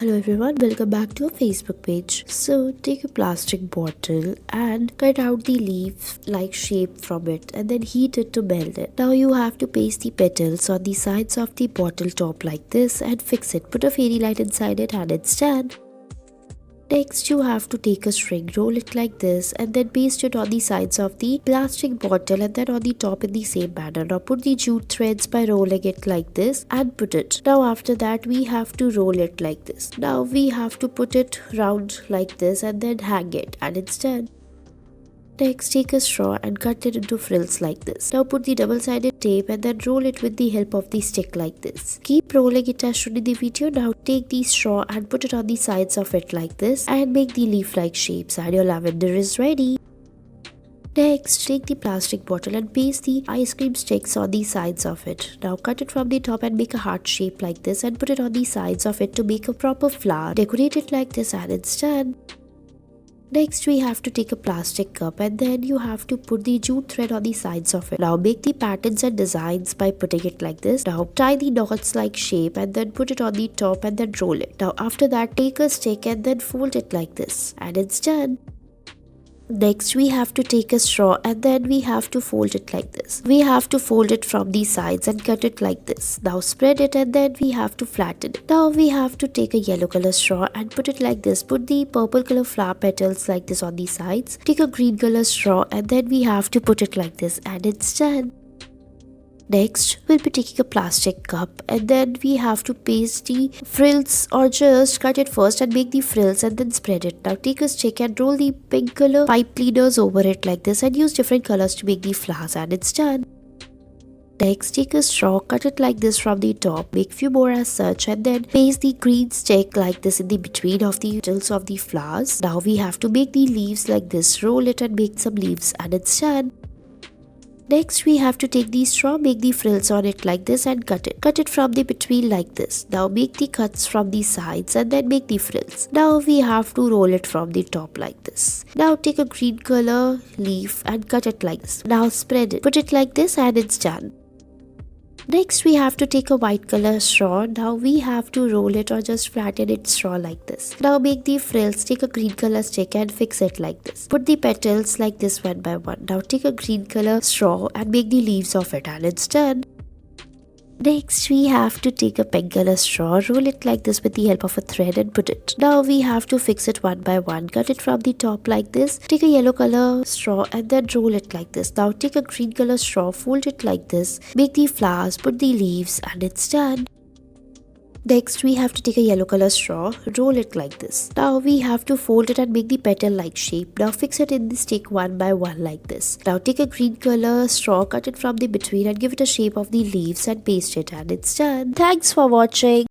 Hello everyone, welcome back to our Facebook page. So take a plastic bottle and cut out the leaf like shape from it and then heat it to melt it. Now you have to paste the petals on the sides of the bottle top like this and fix it. Put a fairy light inside it and it's done. Next, you have to take a string, roll it like this and then paste it on the sides of the plastic bottle and then on the top in the same manner. Now put the jute threads by rolling it like this and put it. Now after that, we have to roll it like this. Now we have to put it round like this and then hang it and it's done. Next, take a straw and cut it into frills like this. Now put the double-sided tape and then roll it with the help of the stick like this. Keep rolling it as shown in the video. Now take the straw and put it on the sides of it like this and make the leaf-like shapes and your lavender is ready. Next, take the plastic bottle and paste the ice cream sticks on the sides of it. Now cut it from the top and make a heart shape like this and put it on the sides of it to make a proper flower. Decorate it like this and it's done. Next, we have to take a plastic cup and then you have to put the jute thread on the sides of it. Now make the patterns and designs by putting it like this. Now tie the knots like shape and then put it on the top and then roll it. Now after that, take a stick and then fold it like this and it's done. Next, we have to take a straw and then we have to fold it like this. We have to fold it from the sides and cut it like this. Now spread it and then we have to flatten it. Now we have to take a yellow color straw and put it like this. Put the purple color flower petals like this on the sides. Take a green color straw and then we have to put it like this and it's done. Next, we'll be taking a plastic cup and then we have to paste the frills or just cut it first and make the frills and then spread it. Now take a stick and roll the pink color pipe cleaners over it like this and use different colors to make the flowers and it's done. Next, take a straw, cut it like this from the top, make few more as such and then paste the green stick like this in the between of the petals of the flowers. Now we have to make the leaves like this, roll it and make some leaves and it's done. Next, we have to take the straw, make the frills on it like this and cut it. Cut it from the between like this. Now make the cuts from the sides and then make the frills. Now we have to roll it from the top like this. Now take a green color leaf and cut it like this. Now spread it. Put it like this and it's done. Next, we have to take a white color straw. Now we have to roll it or just flatten it straw like this. Now make the frills, take a green color stick and fix it like this. Put the petals like this one by one. Now take a green color straw and make the leaves of it and it's done. Next, we have to take a pink color straw, roll it like this with the help of a thread and put it. Now we have to fix it one by one. Cut it from the top like this. Take a yellow color straw and then roll it like this. Now take a green color straw, fold it like this. Make the flowers, put the leaves and it's done. Next, we have to take a yellow color straw, roll it like this. Now we have to fold it and make the petal like shape. Now fix it in the stick one by one like this. Now take a green color straw, cut it from the between and give it a shape of the leaves and paste it and it's done. Thanks for watching.